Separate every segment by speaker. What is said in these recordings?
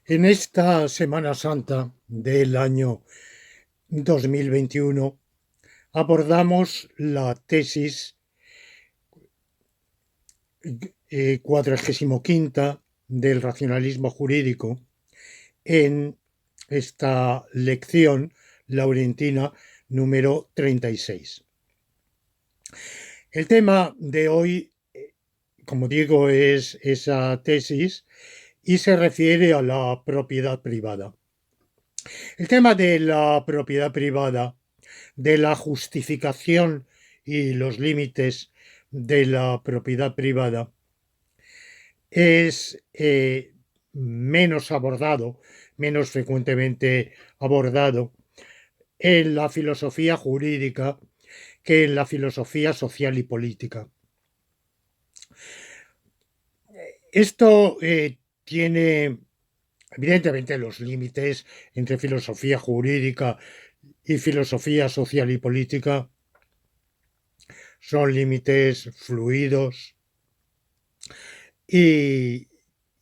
Speaker 1: En esta Semana Santa del año 2021 abordamos la tesis 45 del racionalismo jurídico en esta lección laurentina número 36. El tema de hoy, como digo, es esa tesis y se refiere a la propiedad privada. El tema de la propiedad privada, de la justificación y los límites de la propiedad privada es menos abordado, menos frecuentemente abordado en la filosofía jurídica que en la filosofía social y política. Esto tiene evidentemente los límites entre filosofía jurídica y filosofía social y política son límites fluidos y,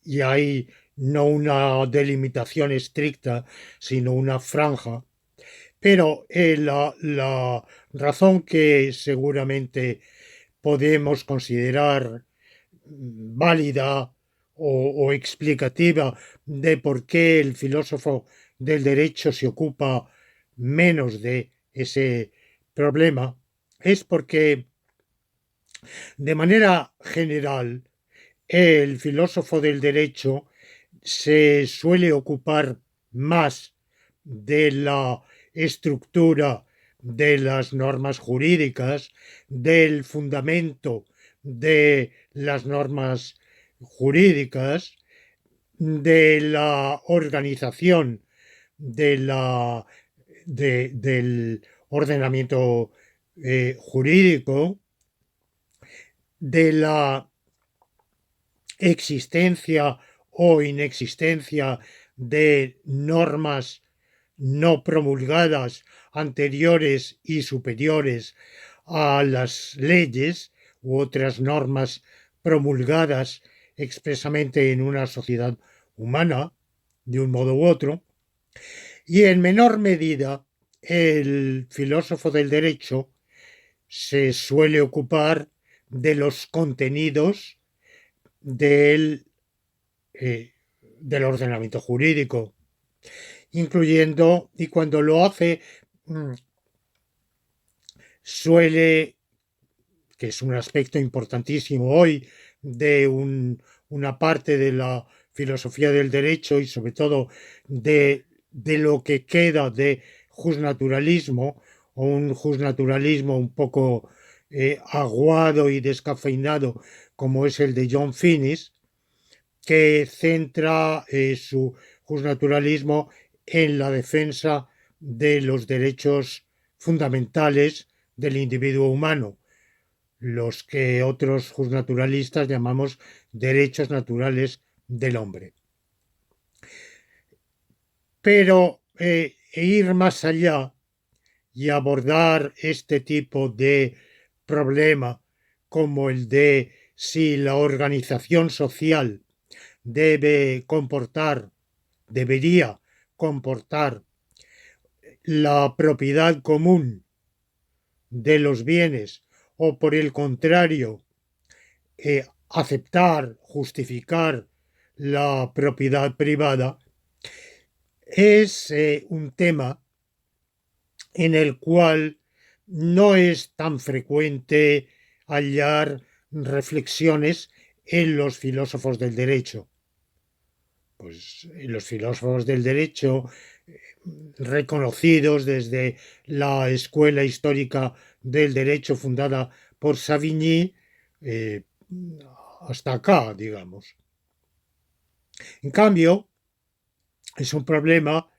Speaker 1: y hay no una delimitación estricta, sino una franja. Pero la razón que seguramente podemos considerar válida o explicativa de por qué el filósofo del derecho se ocupa menos de ese problema es porque de manera general el filósofo del derecho se suele ocupar más de la estructura de las normas jurídicas, del fundamento de las normas jurídicas, de la organización del ordenamiento jurídico, de la existencia o inexistencia de normas no promulgadas anteriores y superiores a las leyes u otras normas promulgadas expresamente en una sociedad humana, de un modo u otro, y en menor medida el filósofo del derecho se suele ocupar de los contenidos del, del ordenamiento jurídico, incluyendo, y cuando lo hace, suele, que es un aspecto importantísimo hoy de una parte de la filosofía del derecho y sobre todo de lo que queda de justnaturalismo, o un justnaturalismo un poco aguado y descafeinado como es el de John Finnis, que centra su justnaturalismo en la defensa de los derechos fundamentales del individuo humano, los que otros justnaturalistas llamamos derechos naturales del hombre. Pero ir más allá y abordar este tipo de problema como el de si la organización social debería comportar la propiedad común de los bienes o por el contrario aceptar, justificar la propiedad privada, es un tema en el cual no es tan frecuente hallar reflexiones en los filósofos del derecho. Pues los filósofos del derecho reconocidos desde la escuela histórica del derecho fundada por Savigny hasta acá, digamos. En cambio, es un problema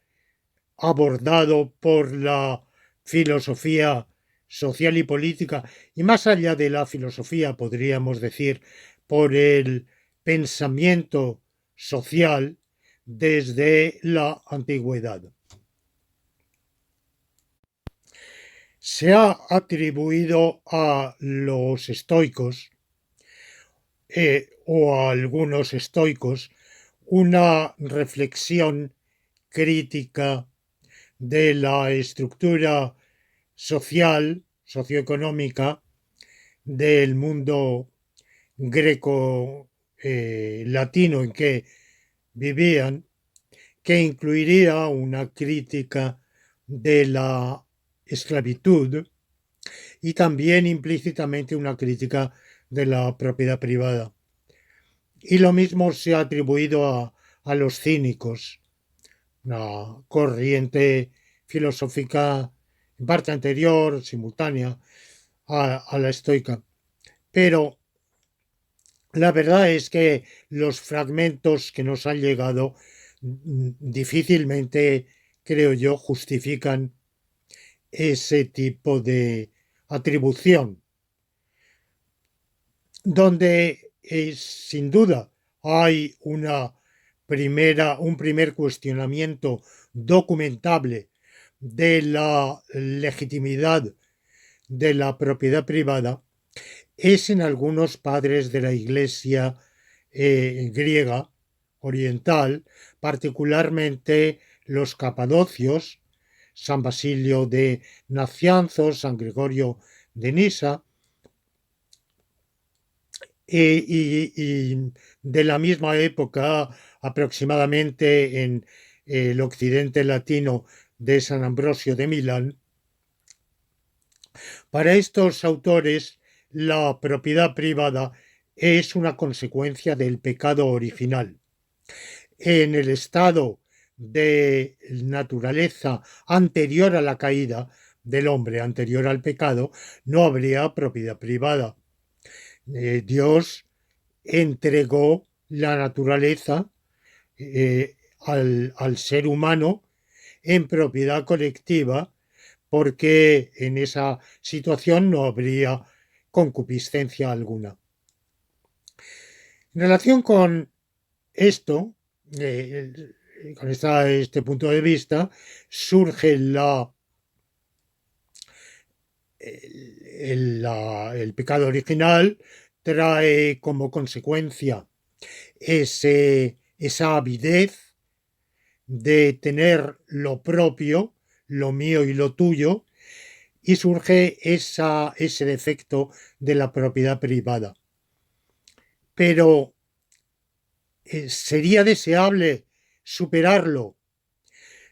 Speaker 1: abordado por la filosofía social y política, y más allá de la filosofía, podríamos decir, por el pensamiento social desde la antigüedad. Se ha atribuido a los estoicos o a algunos estoicos una reflexión crítica de la estructura social, socioeconómica del mundo greco-latino en que vivían, que incluiría una crítica de la esclavitud y también implícitamente una crítica de la propiedad privada. Y lo mismo se ha atribuido a los cínicos, una corriente filosófica en parte anterior, simultánea a la estoica. Pero la verdad es que los fragmentos que nos han llegado difícilmente, creo yo, justifican ese tipo de atribución, donde sin duda hay un primer cuestionamiento documentable de la legitimidad de la propiedad privada, es en algunos padres de la Iglesia griega oriental, particularmente los capadocios, San Basilio de Nacianzo, San Gregorio de Nisa, y de la misma época, aproximadamente en el occidente latino de San Ambrosio de Milán. Para estos autores, la propiedad privada es una consecuencia del pecado original. En el estado de naturaleza anterior a la caída del hombre, anterior al pecado, no habría propiedad privada. Dios entregó la naturaleza al ser humano en propiedad colectiva, porque en esa situación no habría concupiscencia alguna. En relación con esto, con este punto de vista, surge el pecado original, trae como consecuencia esa avidez de tener lo propio, lo mío y lo tuyo, y surge ese defecto de la propiedad privada. Pero ¿sería deseable superarlo?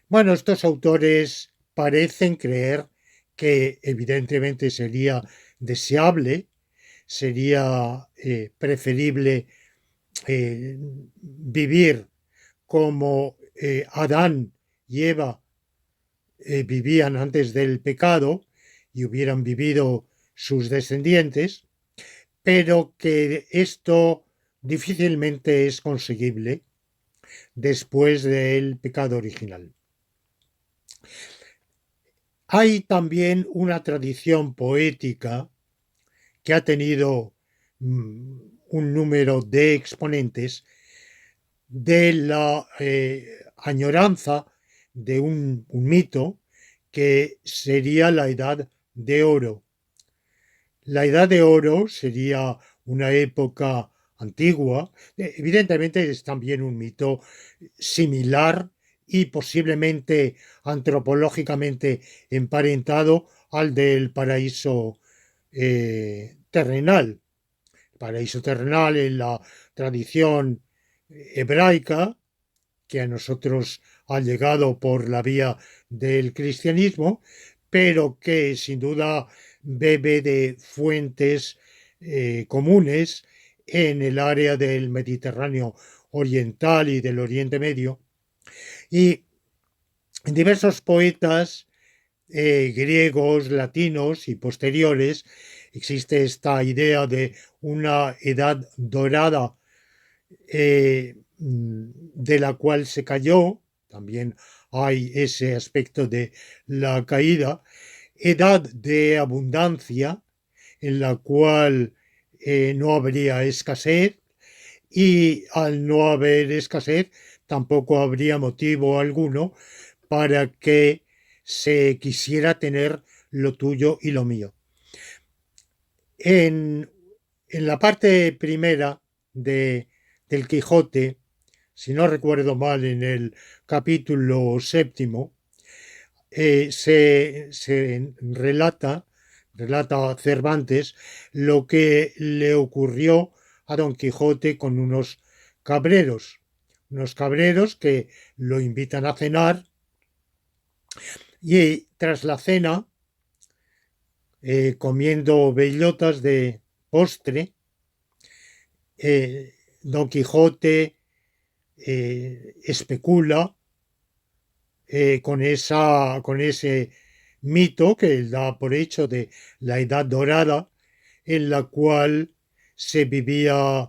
Speaker 1: Bueno, estos autores parecen creer que evidentemente sería deseable, sería preferible vivir como Adán y Eva vivían antes del pecado y hubieran vivido sus descendientes, pero que esto difícilmente es conseguible después del pecado original. Hay también una tradición poética que ha tenido un número de exponentes de la añoranza de un mito que sería la Edad de Oro. La Edad de Oro sería una época antigua, evidentemente es también un mito similar y posiblemente antropológicamente emparentado al del paraíso terrenal. Paraíso terrenal en la tradición hebraica, que a nosotros ha llegado por la vía del cristianismo, pero que sin duda bebe de fuentes comunes en el área del Mediterráneo oriental y del Oriente Medio. Y diversos poetas griegos, latinos y posteriores existe esta idea de una edad dorada de la cual se cayó, también hay ese aspecto de la caída, edad de abundancia en la cual no habría escasez y al no haber escasez tampoco habría motivo alguno para que se quisiera tener lo tuyo y lo mío. En la parte primera del Quijote si no recuerdo mal, en el capítulo séptimo, se relata Cervantes lo que le ocurrió a Don Quijote con unos cabreros que lo invitan a cenar y tras la cena, comiendo bellotas de postre, Don Quijote especula con ese mito que él da por hecho de la Edad Dorada, en la cual se vivía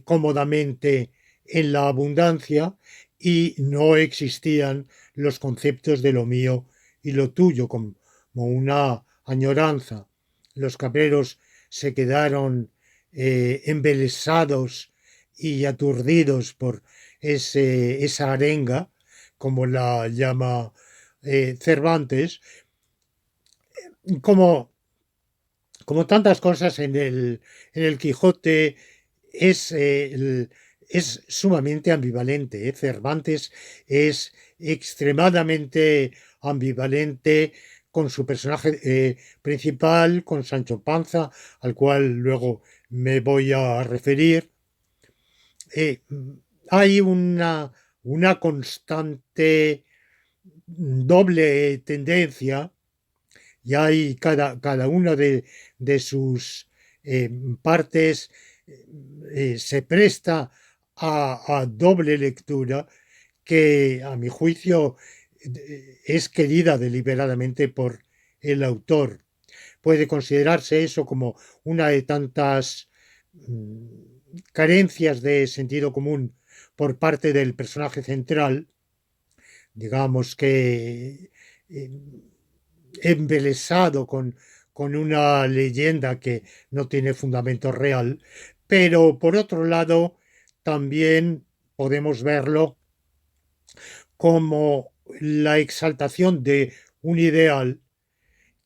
Speaker 1: cómodamente en la abundancia y no existían los conceptos de lo mío y lo tuyo como una añoranza. Los cabreros se quedaron embelesados y aturdidos por esa arenga, como la llama Cervantes, como, como tantas cosas en el Quijote es, es sumamente ambivalente. Cervantes es extremadamente ambivalente con su personaje principal, con Sancho Panza, al cual luego me voy a referir. Eh, Hay una constante doble tendencia y hay cada una de sus partes se presta a doble lectura que a mi juicio es querida deliberadamente por el autor. Puede considerarse eso como una de tantas carencias de sentido común por parte del personaje central, digamos que embelesado con una leyenda que no tiene fundamento real, pero por otro lado también podemos verlo como la exaltación de un ideal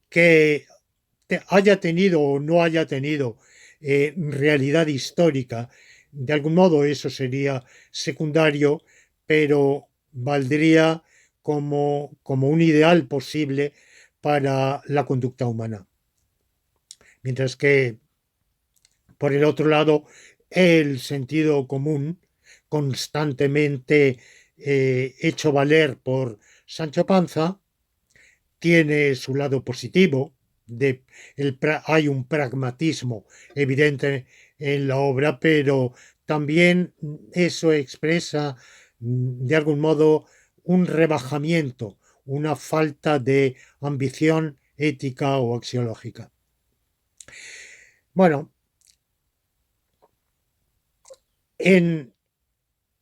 Speaker 1: que haya tenido o no haya tenido realidad histórica. De algún modo eso sería secundario, pero valdría como un ideal posible para la conducta humana. Mientras que, por el otro lado, el sentido común, constantemente hecho valer por Sancho Panza, tiene su lado positivo. Hay un pragmatismo evidente en la obra, pero también eso expresa de algún modo un rebajamiento, una falta de ambición ética o axiológica. Bueno, en,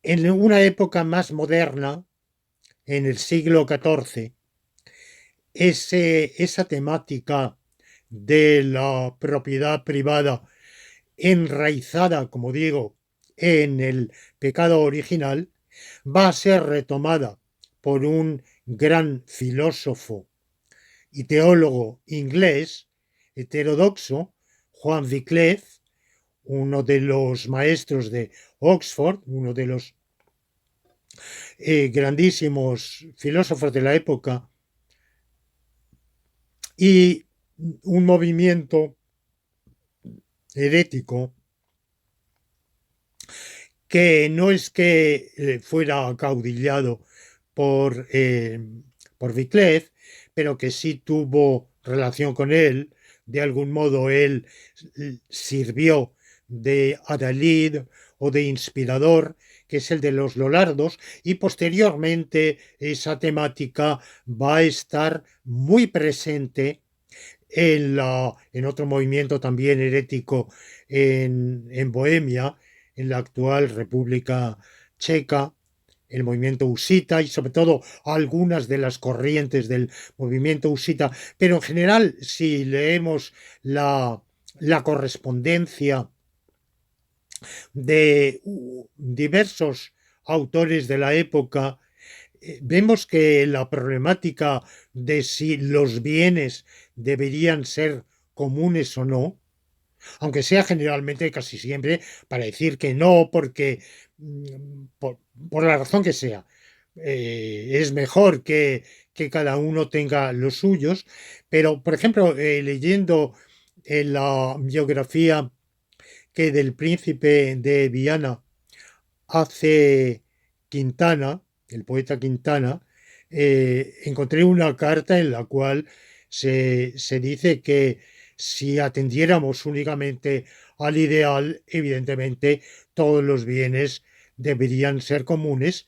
Speaker 1: en una época más moderna, en el siglo XIV, esa temática de la propiedad privada enraizada, como digo, en el pecado original, va a ser retomada por un gran filósofo y teólogo inglés heterodoxo, Juan Wycliffe, uno de los maestros de Oxford, uno de los grandísimos filósofos de la época, y un movimiento herético que no es que fuera acaudillado por Wycliffe, pero que sí tuvo relación con él. De algún modo él sirvió de adalid o de inspirador, que es el de los Lollardos, y posteriormente esa temática va a estar muy presente en otro movimiento también herético en Bohemia, en la actual República Checa, el movimiento husita y sobre todo algunas de las corrientes del movimiento husita, pero en general si leemos la correspondencia de diversos autores de la época, vemos que la problemática de si los bienes deberían ser comunes o no, aunque sea generalmente casi siempre para decir que no, porque por la razón que sea. Es mejor que cada uno tenga los suyos, pero, por ejemplo, leyendo en la biografía que del príncipe de Viana hace Quintana, el poeta Quintana, encontré una carta en la cual se dice que si atendiéramos únicamente al ideal, evidentemente todos los bienes deberían ser comunes,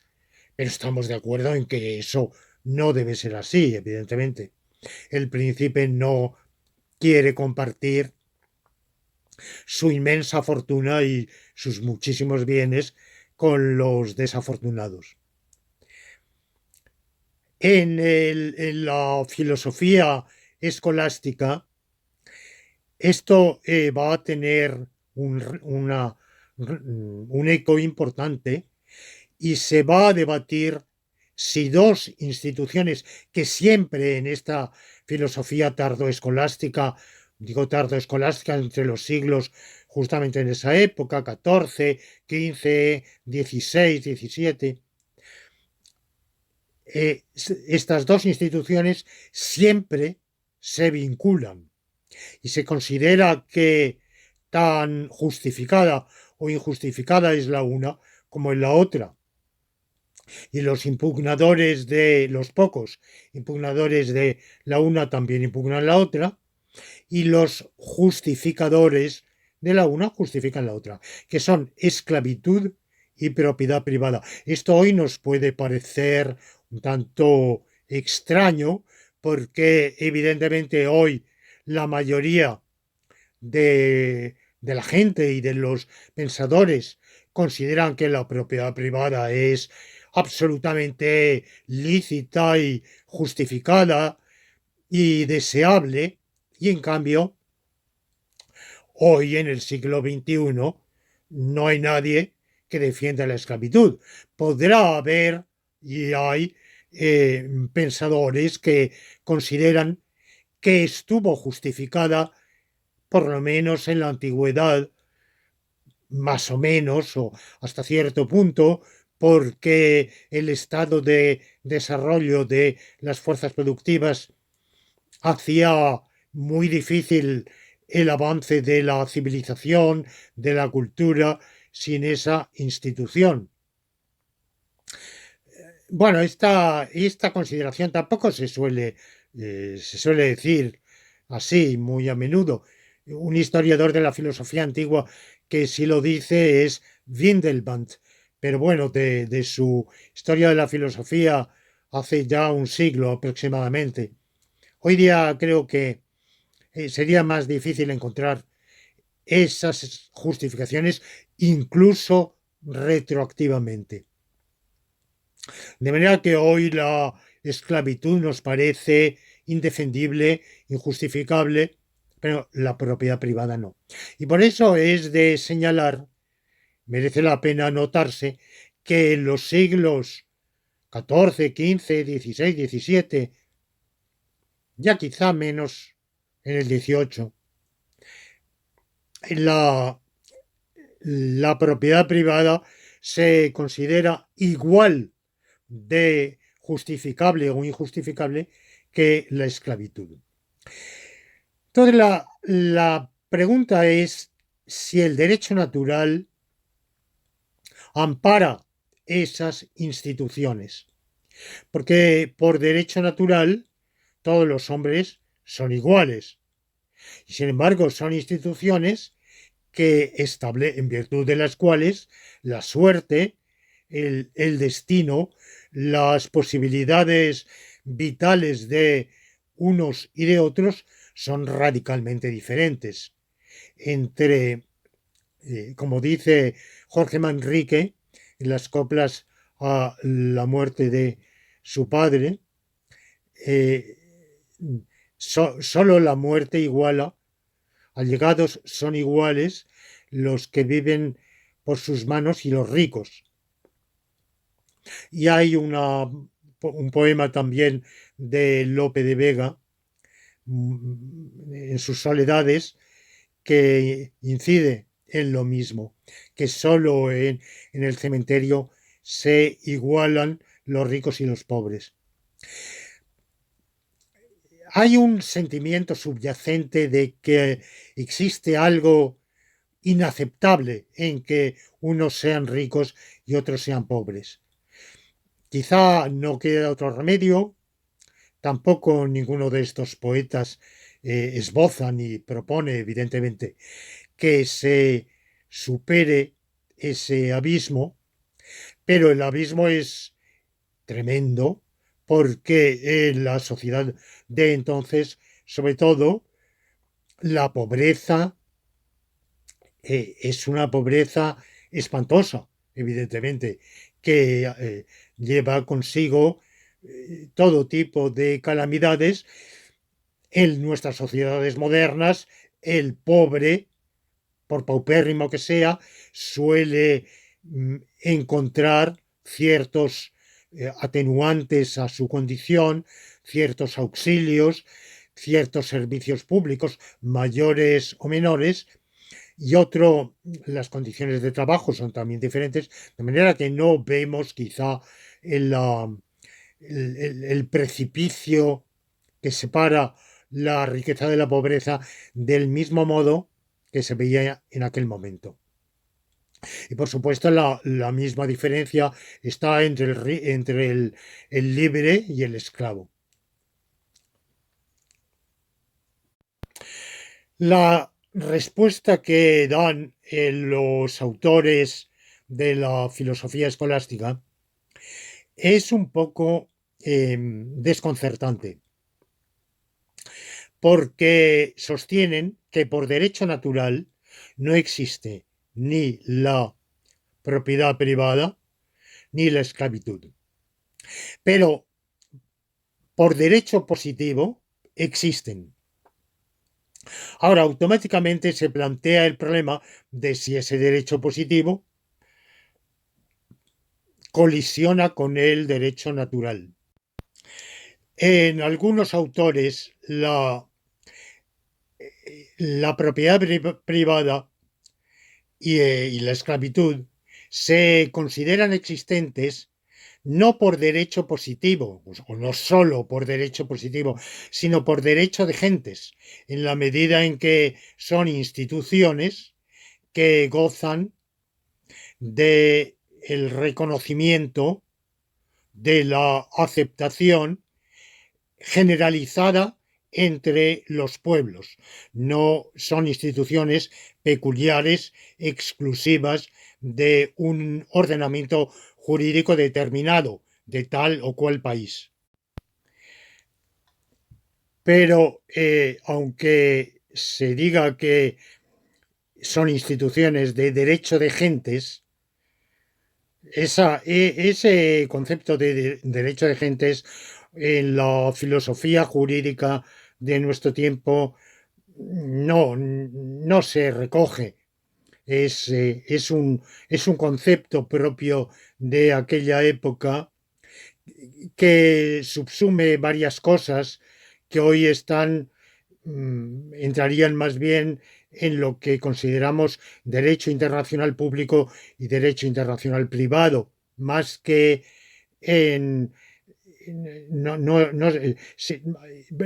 Speaker 1: pero estamos de acuerdo en que eso no debe ser así, evidentemente. El príncipe no quiere compartir su inmensa fortuna y sus muchísimos bienes con los desafortunados. En la filosofía escolástica, esto va a tener un eco importante y se va a debatir si dos instituciones que siempre en esta filosofía tardoescolástica, digo tardoescolástica entre los siglos justamente en esa época, 14, 15, 16, 17, estas dos instituciones siempre se vinculan y se considera que tan justificada o injustificada es la una como en la otra. Y los impugnadores de los pocos impugnadores de la una también impugnan la otra, y los justificadores de la una justifican la otra, que son esclavitud y propiedad privada. Esto hoy nos puede parecer un tanto extraño porque evidentemente hoy la mayoría de la gente y de los pensadores consideran que la propiedad privada es absolutamente lícita y justificada y deseable, y en cambio, hoy en el siglo XXI no hay nadie que defienda la esclavitud. Podrá haber, y hay, pensadores que consideran que estuvo justificada, por lo menos en la antigüedad, más o menos, o hasta cierto punto, porque el estado de desarrollo de las fuerzas productivas hacía muy difícil el avance de la civilización, de la cultura, sin esa institución. Bueno, esta consideración tampoco se suele decir así muy a menudo. Un historiador de la filosofía antigua que sí lo dice es Windelband, pero bueno, de su historia de la filosofía hace ya un siglo aproximadamente. Hoy día creo que sería más difícil encontrar esas justificaciones incluso retroactivamente. De manera que hoy la esclavitud nos parece indefendible, injustificable, pero la propiedad privada no. Y por eso es de señalar, merece la pena notarse, que en los siglos XIV, XV, XVI, XVII, ya quizá menos en el XVIII, la propiedad privada se considera igual de justificable o injustificable que la esclavitud. Entonces la pregunta es si el derecho natural ampara esas instituciones, porque por derecho natural todos los hombres son iguales y sin embargo son instituciones que en virtud de las cuales la suerte, el destino, las posibilidades vitales de unos y de otros son radicalmente diferentes. Entre, como dice Jorge Manrique en las coplas a la muerte de su padre, solo la muerte iguala, allegados son iguales los que viven por sus manos y los ricos. Y hay un poema también de Lope de Vega, en sus soledades, que incide en lo mismo, que solo en el cementerio se igualan los ricos y los pobres. Hay un sentimiento subyacente de que existe algo inaceptable en que unos sean ricos y otros sean pobres. Quizá no queda otro remedio, tampoco ninguno de estos poetas esboza ni propone, evidentemente, que se supere ese abismo, pero el abismo es tremendo porque en la sociedad de entonces, sobre todo, la pobreza es una pobreza espantosa, evidentemente, que lleva consigo todo tipo de calamidades. En nuestras sociedades modernas, el pobre, por paupérrimo que sea, suele encontrar ciertos atenuantes a su condición, ciertos auxilios, ciertos servicios públicos, mayores o menores, y otro, las condiciones de trabajo son también diferentes, de manera que no vemos quizá el, el precipicio que separa la riqueza de la pobreza del mismo modo que se veía en aquel momento. Y por supuesto la misma diferencia está entre el libre y el esclavo. La respuesta que dan los autores de la filosofía escolástica es un poco desconcertante, porque sostienen que por derecho natural no existe ni la propiedad privada ni la esclavitud. Pero por derecho positivo existen. Ahora, automáticamente se plantea el problema de si ese derecho positivo colisiona con el derecho natural. En algunos autores, la propiedad privada y la esclavitud se consideran existentes no por derecho positivo, o no solo por derecho positivo, sino por derecho de gentes, en la medida en que son instituciones que gozan de el reconocimiento, de la aceptación generalizada entre los pueblos. No son instituciones peculiares, exclusivas de un ordenamiento jurídico determinado de tal o cual país. Pero aunque se diga que son instituciones de derecho de gentes, ese concepto de derecho de gentes en la filosofía jurídica de nuestro tiempo no se recoge. Es un concepto propio de aquella época que subsume varias cosas que hoy entrarían más bien en lo que consideramos derecho internacional público y derecho internacional privado, más que en,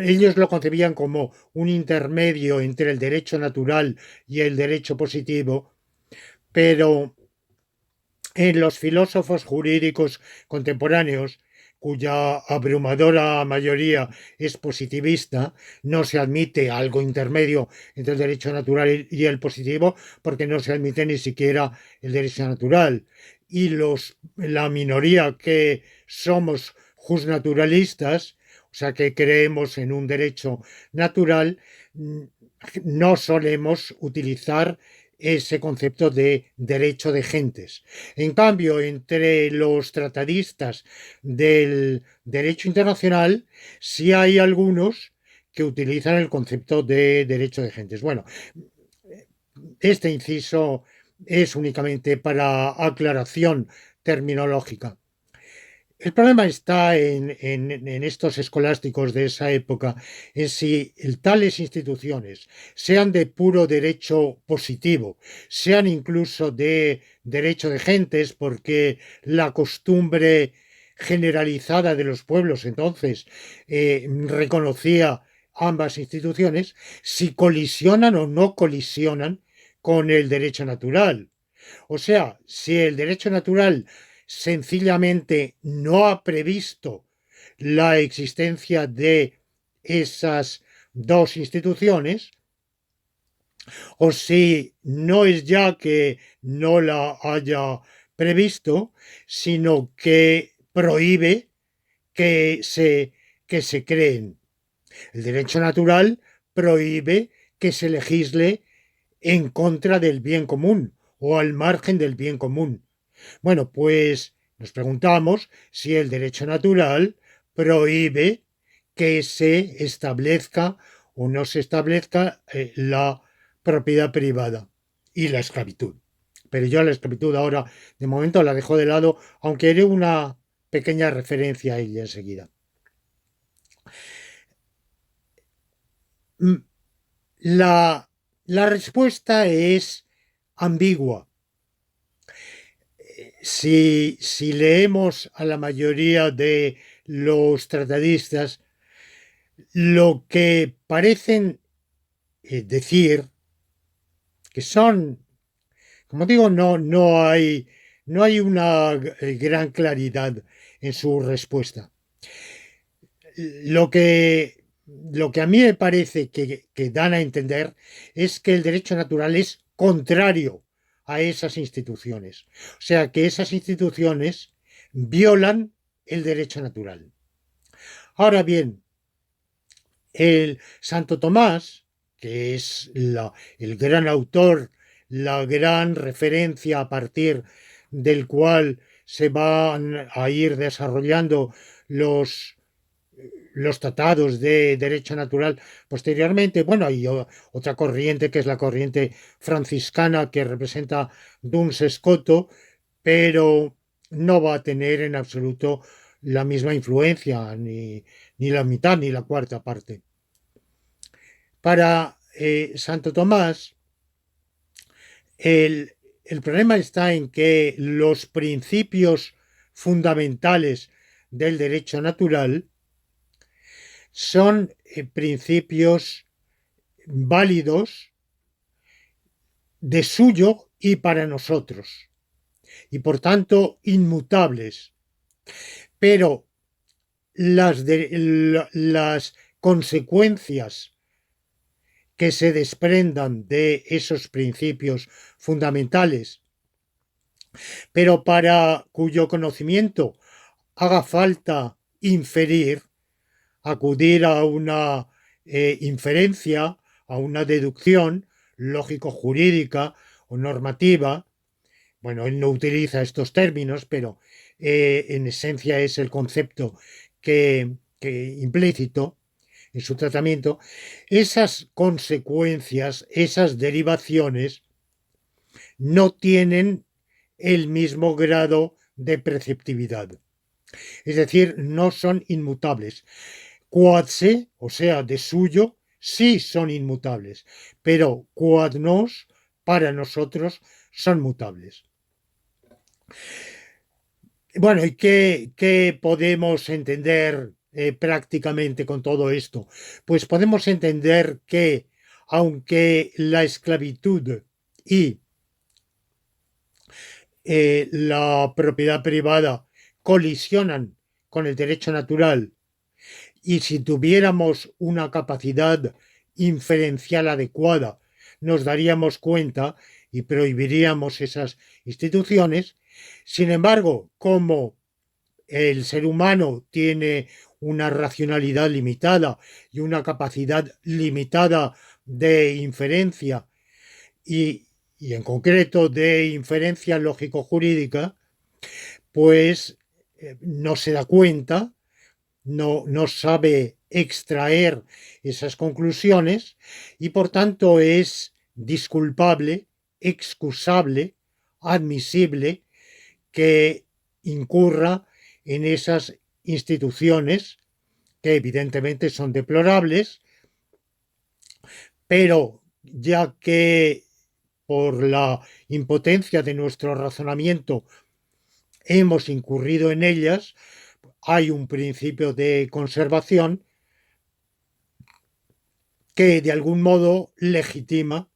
Speaker 1: ellos lo concebían como un intermedio entre el derecho natural y el derecho positivo, pero en los filósofos jurídicos contemporáneos, cuya abrumadora mayoría es positivista, no se admite algo intermedio entre el derecho natural y el positivo, porque no se admite ni siquiera el derecho natural. Y la minoría que somos justnaturalistas, o sea, que creemos en un derecho natural, no solemos utilizar ese concepto de derecho de gentes. En cambio, entre los tratadistas del derecho internacional, sí hay algunos que utilizan el concepto de derecho de gentes. Bueno, este inciso es únicamente para aclaración terminológica. El problema está en estos escolásticos de esa época, en si tales instituciones, sean de puro derecho positivo, sean incluso de derecho de gentes, porque la costumbre generalizada de los pueblos entonces reconocía ambas instituciones, si colisionan o no colisionan con el derecho natural. O sea, si el derecho natural sencillamente no ha previsto la existencia de esas dos instituciones, o si no es ya que no la haya previsto, sino que prohíbe que que se creen. El derecho natural prohíbe que se legisle en contra del bien común o al margen del bien común. Bueno, pues nos preguntamos si el derecho natural prohíbe que se establezca o no se establezca la propiedad privada y la esclavitud. Pero yo la esclavitud ahora, de momento, la dejo de lado, aunque haré una pequeña referencia a ella enseguida. La, la respuesta es ambigua. Si leemos a la mayoría de los tratadistas, lo que parecen decir que son, como digo, no hay una gran claridad en su respuesta. Lo que, lo que a mí me parece que dan a entender es que el derecho natural es contrario a esas instituciones. O sea, que esas instituciones violan el derecho natural. Ahora bien, el Santo Tomás, que es el gran autor, la gran referencia a partir del cual se van a ir desarrollando los, los tratados de derecho natural posteriormente. Bueno, hay otra corriente que es la corriente franciscana que representa Duns Scoto, pero no va a tener en absoluto la misma influencia, ni la mitad ni la cuarta parte. Para Santo Tomás, el problema está en que los principios fundamentales del derecho natural son principios válidos de suyo y para nosotros, y por tanto inmutables. Pero las consecuencias que se desprendan de esos principios fundamentales, pero para cuyo conocimiento haga falta inferir, acudir a una inferencia, a una deducción lógico-jurídica o normativa. Bueno, él no utiliza estos términos, pero en esencia es el concepto que implícito en su tratamiento. Esas consecuencias, esas derivaciones, no tienen el mismo grado de preceptividad. Es decir, no son inmutables. Quod se, o sea, de suyo, sí son inmutables, pero quod nos, para nosotros, son mutables. Bueno, ¿y qué podemos entender prácticamente con todo esto? Pues podemos entender que, aunque la esclavitud y la propiedad privada colisionan con el derecho natural, y si tuviéramos una capacidad inferencial adecuada, nos daríamos cuenta y prohibiríamos esas instituciones. Sin embargo, como el ser humano tiene una racionalidad limitada y una capacidad limitada de inferencia y en concreto de inferencia lógico-jurídica, pues no se da cuenta, no sabe extraer esas conclusiones y por tanto es disculpable, excusable, admisible que incurra en esas instituciones que evidentemente son deplorables, pero ya que por la impotencia de nuestro razonamiento hemos incurrido en ellas, hay un principio de conservación que de algún modo legitima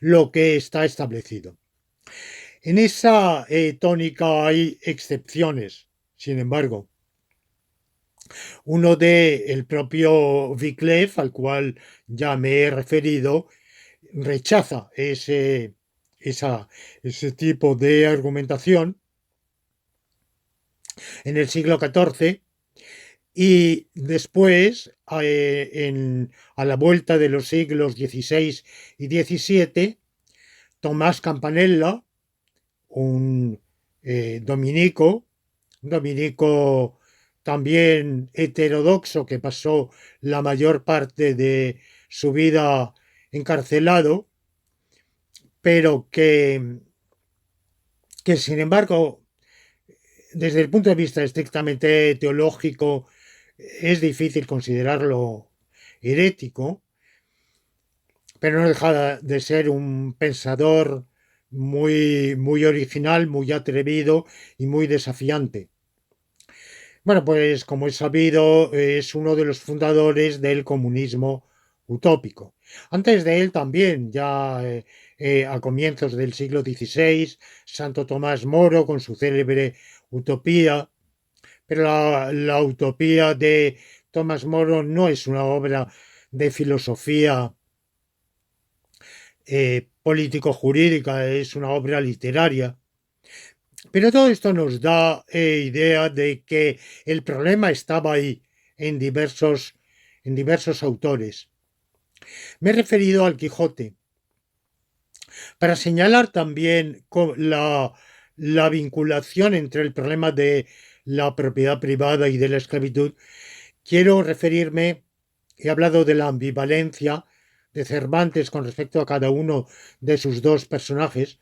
Speaker 1: lo que está establecido. En esa tónica hay excepciones, sin embargo. Uno de el propio Wycliffe, al cual ya me he referido, rechaza ese tipo de argumentación en el siglo XIV y después, a la vuelta de los siglos XVI y XVII, Tomás Campanella, un dominico también heterodoxo que pasó la mayor parte de su vida encarcelado, pero que sin embargo, desde el punto de vista estrictamente teológico, es difícil considerarlo herético, pero no deja de ser un pensador muy original, muy atrevido y muy desafiante. Bueno, pues como es sabido, es uno de los fundadores del comunismo utópico. Antes de él también, ya a comienzos del siglo XVI, Santo Tomás Moro con su célebre Utopía, pero la utopía de Tomás Moro no es una obra de filosofía político-jurídica, es una obra literaria. Pero todo esto nos da idea de que el problema estaba ahí en diversos autores. Me he referido al Quijote para señalar también la vinculación entre el problema de la propiedad privada y de la esclavitud. Quiero referirme, he hablado de la ambivalencia de Cervantes con respecto a cada uno de sus dos personajes.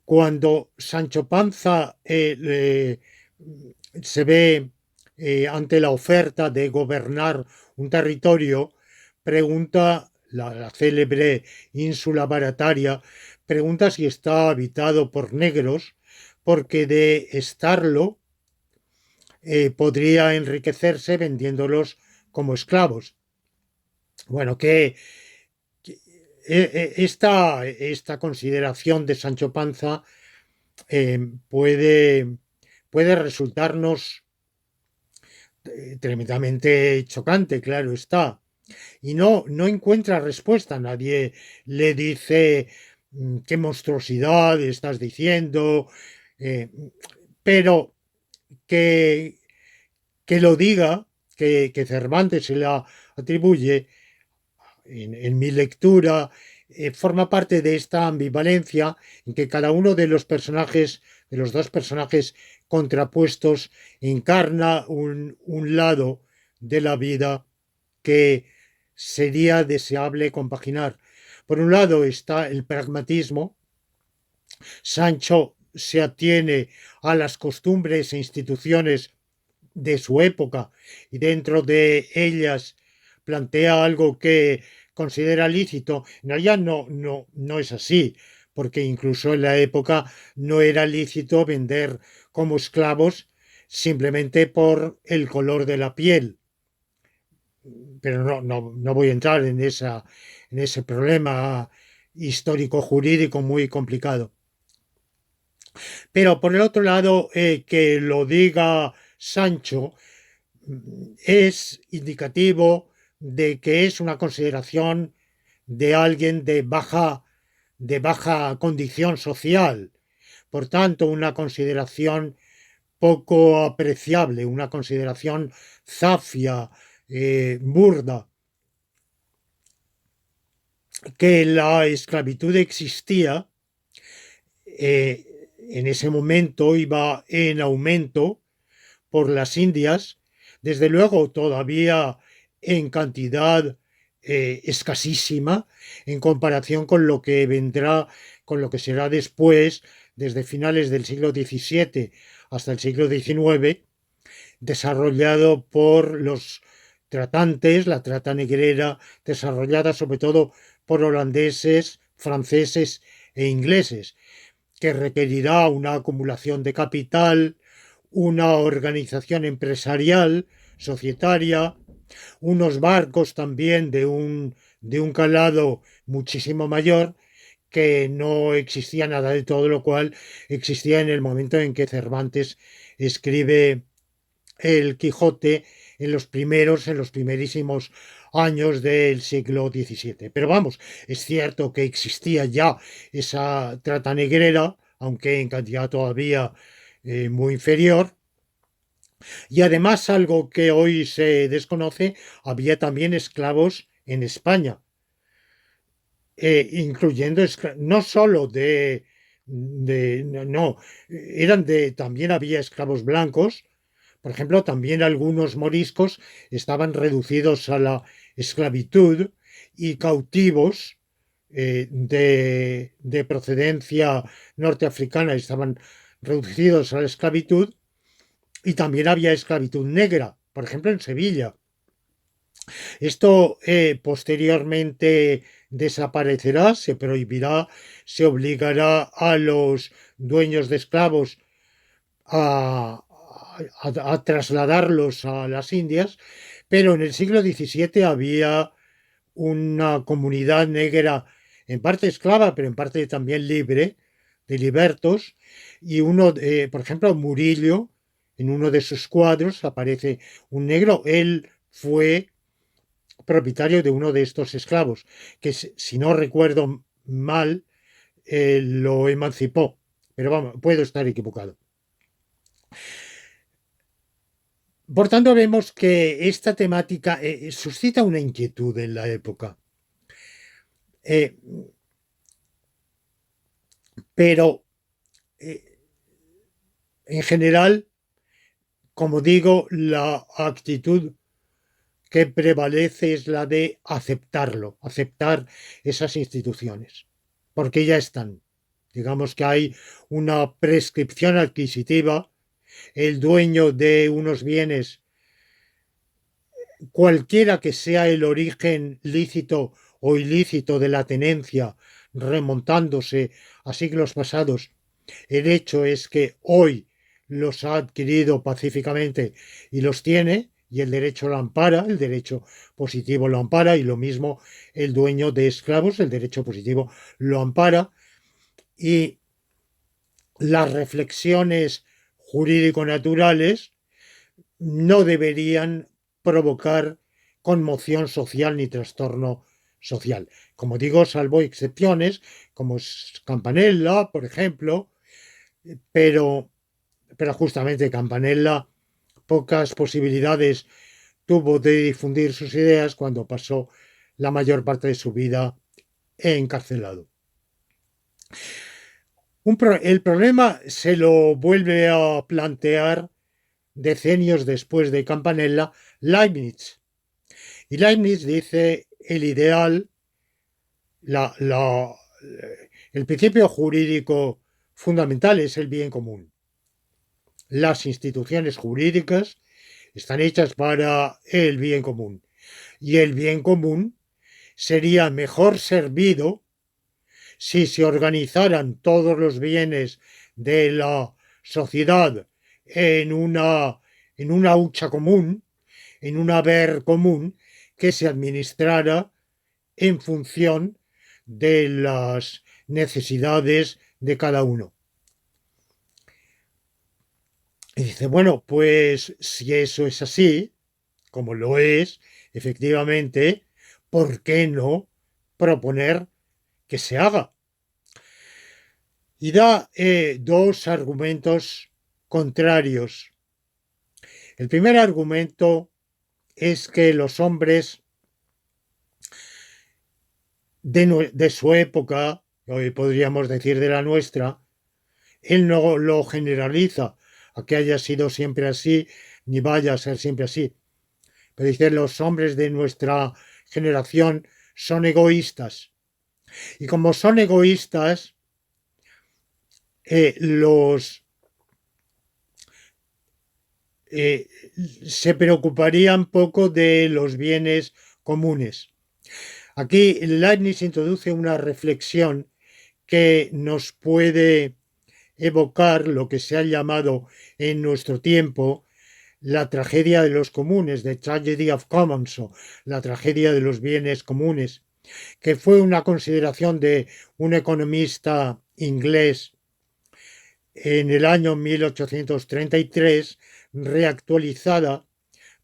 Speaker 1: Cuando Sancho Panza se ve ante la oferta de gobernar un territorio, pregunta, la célebre ínsula Barataria, pregunta si está habitado por negros, porque de estarlo podría enriquecerse vendiéndolos como esclavos. Bueno, esta consideración de Sancho Panza eh, puede, puede resultarnos tremendamente chocante, claro está. Y no encuentra respuesta. Nadie le dice qué monstruosidad estás diciendo, eh, pero que, que lo diga, que Cervantes se la atribuye en mi lectura, forma parte de esta ambivalencia en que cada uno de los personajes, de los dos personajes contrapuestos, encarna un lado de la vida que sería deseable compaginar. Por un lado está el pragmatismo. Sancho se atiene a las costumbres e instituciones de su época y dentro de ellas plantea algo que considera lícito. En realidad no es así, porque incluso en la época no era lícito vender como esclavos simplemente por el color de la piel. Pero no voy a entrar en ese problema histórico-jurídico muy complicado. Pero por el otro lado, que lo diga Sancho es indicativo de que es una consideración de alguien de baja condición social. Por tanto, una consideración poco apreciable, una consideración zafia, burda. Que la esclavitud existía, en ese momento iba en aumento por las Indias, desde luego todavía en cantidad escasísima en comparación con lo que vendrá, con lo que será después, desde finales del siglo XVII hasta el siglo XIX, desarrollado por los tratantes, la trata negrera, desarrollada sobre todo por holandeses, franceses e ingleses, que requerirá una acumulación de capital, una organización empresarial, societaria, unos barcos también de un calado muchísimo mayor, que no existía nada de todo lo cual existía en el momento en que Cervantes escribe el Quijote en los primerísimos años del siglo XVII. Pero vamos, es cierto que existía ya esa trata negrera, aunque en cantidad todavía muy inferior. Y además, algo que hoy se desconoce, había también esclavos en España, incluyendo no solo no, también había esclavos blancos. Por ejemplo, también algunos moriscos estaban reducidos a la esclavitud y cautivos de procedencia norteafricana estaban reducidos a la esclavitud, y también había esclavitud negra, por ejemplo en Sevilla. Esto posteriormente desaparecerá, se prohibirá, se obligará a los dueños de esclavos a trasladarlos a las Indias, pero en el siglo XVII había una comunidad negra, en parte esclava, pero en parte también libre, de libertos, y por ejemplo, Murillo, en uno de sus cuadros aparece un negro. Él fue propietario de uno de estos esclavos, que si no recuerdo mal, lo emancipó, pero vamos, puedo estar equivocado. Por tanto, vemos que esta temática suscita una inquietud en la época. Pero en general, como digo, la actitud que prevalece es la de aceptar esas instituciones, porque ya están. Digamos que hay una prescripción adquisitiva, el dueño de unos bienes, cualquiera que sea el origen lícito o ilícito de la tenencia, remontándose a siglos pasados, el hecho es que hoy los ha adquirido pacíficamente y los tiene, y el derecho lo ampara, el derecho positivo lo ampara, y lo mismo el dueño de esclavos, el derecho positivo lo ampara, y las reflexiones jurídico-naturales no deberían provocar conmoción social ni trastorno social. Como digo, salvo excepciones, como es Campanella, por ejemplo, pero justamente Campanella pocas posibilidades tuvo de difundir sus ideas cuando pasó la mayor parte de su vida encarcelado. El problema se lo vuelve a plantear decenios después de Campanella Leibniz. Y Leibniz dice el ideal, el principio jurídico fundamental es el bien común. Las instituciones jurídicas están hechas para el bien común. Y el bien común sería mejor servido si se organizaran todos los bienes de la sociedad en una hucha común, en un haber común, que se administrara en función de las necesidades de cada uno. Y dice, bueno, pues si eso es así, como lo es, efectivamente, ¿por qué no proponer que se haga? Y da dos argumentos contrarios. El primer argumento es que los hombres de su época, hoy podríamos decir de la nuestra, él no lo generaliza a que haya sido siempre así, ni vaya a ser siempre así. Pero dice, los hombres de nuestra generación son egoístas. Y como son egoístas, los eh, se preocuparían poco de los bienes comunes. Aquí Leibniz introduce una reflexión que nos puede evocar lo que se ha llamado en nuestro tiempo la tragedia de los comunes, the tragedy of commons, o la tragedia de los bienes comunes, que fue una consideración de un economista inglés en el año 1833, reactualizada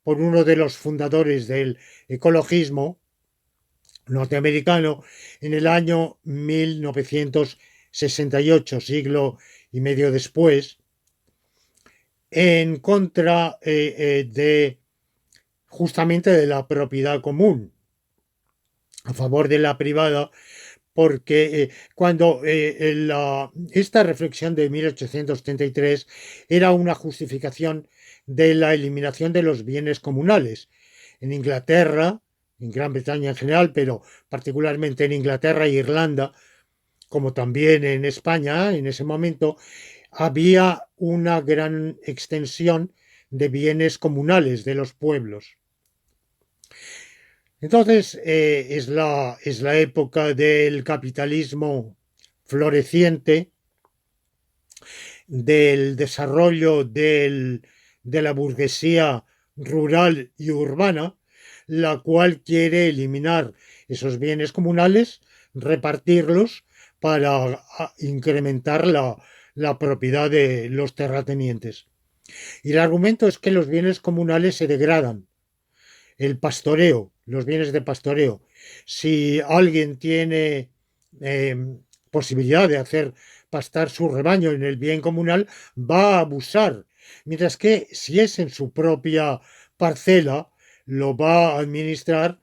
Speaker 1: por uno de los fundadores del ecologismo norteamericano en el año 1968, siglo y medio después, en contra de justamente de la propiedad común, a favor de la privada, porque cuando esta reflexión de 1833 era una justificación de la eliminación de los bienes comunales. En Inglaterra, en Gran Bretaña en general, pero particularmente en Inglaterra e Irlanda, como también en España en ese momento, había una gran extensión de bienes comunales de los pueblos. Entonces es la época del capitalismo floreciente, del desarrollo de la burguesía rural y urbana, la cual quiere eliminar esos bienes comunales, repartirlos para incrementar la propiedad de los terratenientes. Y el argumento es que los bienes comunales se degradan. El pastoreo, los bienes de pastoreo. Si alguien tiene eh, posibilidad de hacer pastar su rebaño en el bien comunal, va a abusar. Mientras que si es en su propia parcela, lo va a administrar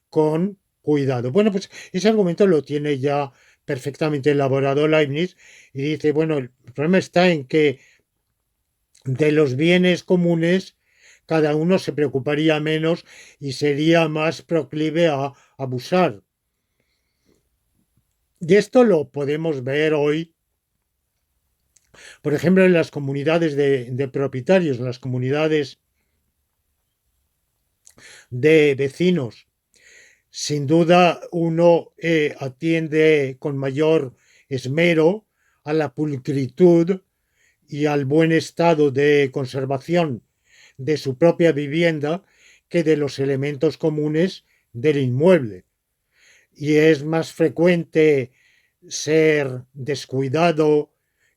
Speaker 1: con cuidado. Bueno, pues ese argumento lo tiene ya perfectamente elaborado Leibniz y dice, bueno, el problema está en que de los bienes comunes cada uno se preocuparía menos y sería más proclive a abusar. Y esto lo podemos ver hoy, por ejemplo, en las comunidades de propietarios, en las comunidades de vecinos. Sin duda, uno atiende con mayor esmero a la pulcritud y al buen estado de conservación de su propia vivienda que de los elementos comunes del inmueble. Y es más frecuente ser descuidado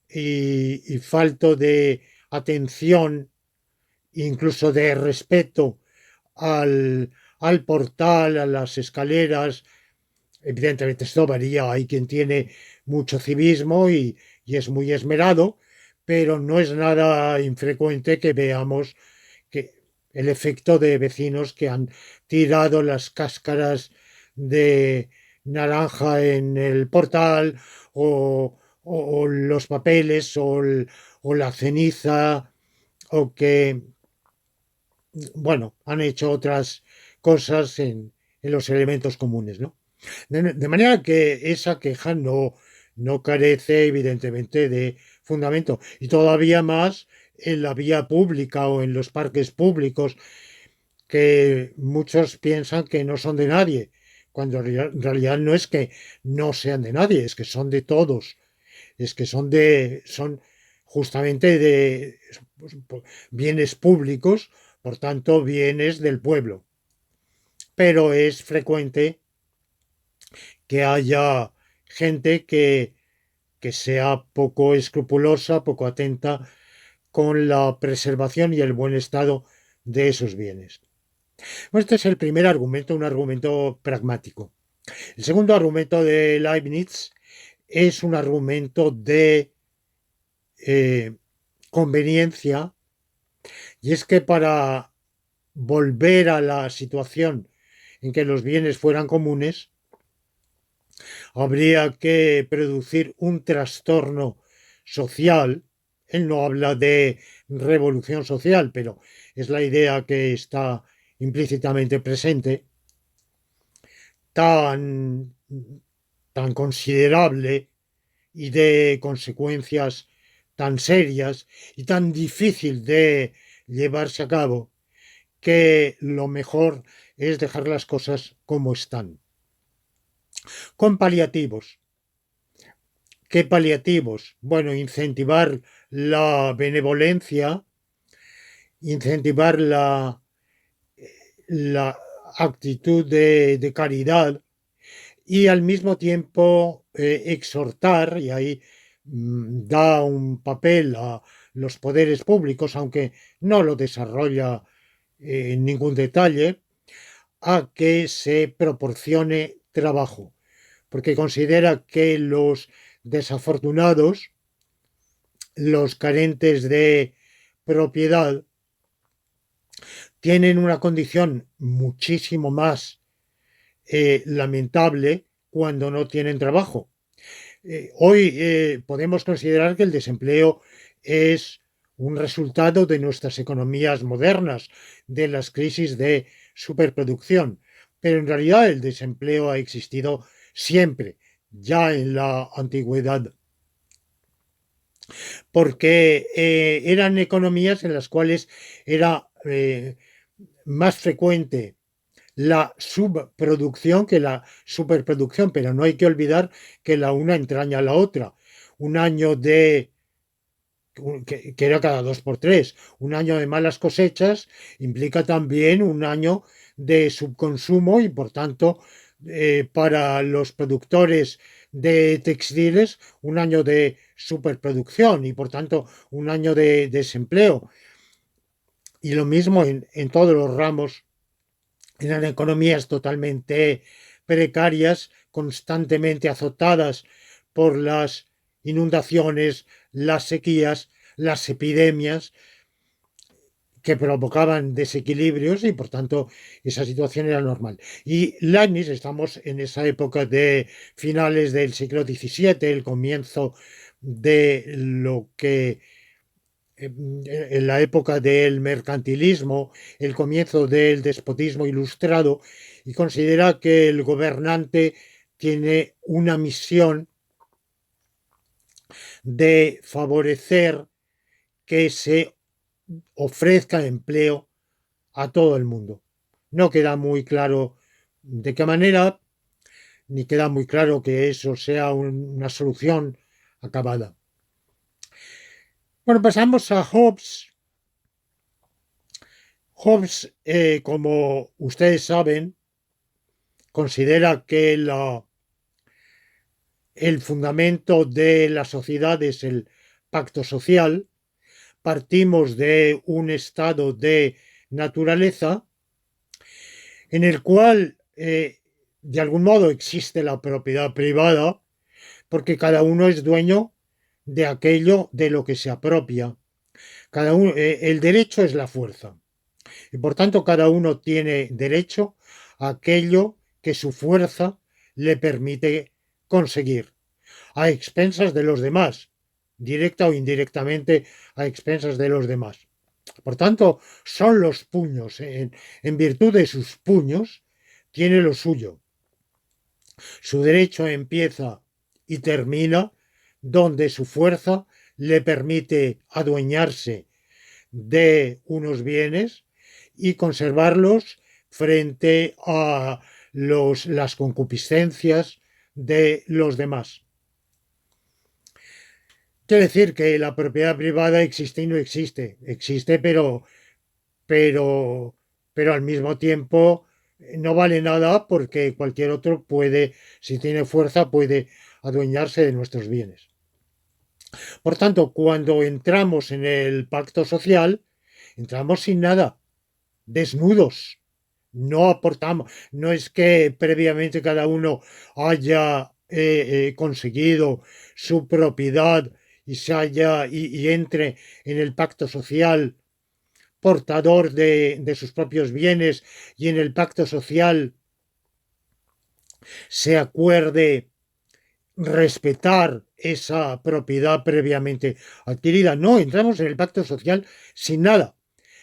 Speaker 1: y falto de atención, incluso de respeto al portal, a las escaleras. Evidentemente esto varía, hay quien tiene mucho civismo y es muy esmerado, pero no es nada infrecuente que veamos que el efecto de vecinos que han tirado las cáscaras de naranja en el portal o los papeles o la ceniza o que, bueno, han hecho otras cosas en los elementos comunes, ¿no? De manera que esa queja no carece evidentemente de fundamento. Y todavía más en la vía pública o en los parques públicos, que muchos piensan que no son de nadie, cuando en realidad no es que no sean de nadie, es que son de todos, es que son justamente de bienes públicos, por tanto bienes del pueblo. Pero es frecuente que haya gente que sea poco escrupulosa, poco atenta con la preservación y el buen estado de esos bienes. Bueno, este es el primer argumento, un argumento pragmático. El segundo argumento de Leibniz es un argumento de conveniencia, y es que para volver a la situación en que los bienes fueran comunes, habría que producir un trastorno social. Él no habla de revolución social, pero es la idea que está implícitamente presente, tan, tan considerable y de consecuencias tan serias y tan difícil de llevarse a cabo, que lo mejor es dejar las cosas como están. Con paliativos. ¿Qué paliativos? Bueno, incentivar la benevolencia, incentivar la actitud de caridad y al mismo tiempo exhortar, y ahí da un papel a los poderes públicos, aunque no lo desarrolla en ningún detalle, a que se proporcione trabajo, porque considera que los desafortunados, los carentes de propiedad, tienen una condición muchísimo más lamentable cuando no tienen trabajo. Hoy podemos considerar que el desempleo es un resultado de nuestras economías modernas, de las crisis de superproducción, pero en realidad el desempleo ha existido siempre, ya en la antigüedad, porque eran economías en las cuales era más frecuente la subproducción que la superproducción, pero no hay que olvidar que la una entraña a la otra. Un año que era cada 2 por 3, un año de malas cosechas implica también un año de subconsumo y por tanto para los productores de textiles un año de superproducción y por tanto un año de desempleo. Y lo mismo en todos los ramos. Eran economías totalmente precarias, constantemente azotadas por las inundaciones, las sequías, las epidemias que provocaban desequilibrios y por tanto esa situación era normal. Y Leibniz, estamos en esa época de finales del siglo XVII, el comienzo de lo que en la época del mercantilismo, el comienzo del despotismo ilustrado, y considera que el gobernante tiene una misión de favorecer que se ofrezca empleo a todo el mundo. No queda muy claro de qué manera, ni queda muy claro que eso sea una solución acabada. Bueno, pasamos a Hobbes. Hobbes, como ustedes saben, considera que el fundamento de la sociedad es el pacto social. Partimos de un estado de naturaleza en el cual, de algún modo, existe la propiedad privada, porque cada uno es dueño de aquello de lo que se apropia. El derecho es la fuerza. Y por tanto, cada uno tiene derecho a aquello que su fuerza le permite conseguir, a expensas de los demás, directa o indirectamente a expensas de los demás. Por tanto, son los puños. En virtud de sus puños, tiene lo suyo. Su derecho empieza y termina donde su fuerza le permite adueñarse de unos bienes y conservarlos frente a las concupiscencias de los demás. Quiere decir que la propiedad privada existe y no existe. Existe, pero, pero al mismo tiempo no vale nada porque cualquier otro puede, si tiene fuerza, puede adueñarse de nuestros bienes. Por tanto, cuando entramos en el pacto social, entramos sin nada, desnudos. No aportamos, no es que previamente cada uno haya conseguido su propiedad y entre en el pacto social portador de sus propios bienes y en el pacto social se acuerde respetar esa propiedad previamente adquirida. No, entramos en el pacto social sin nada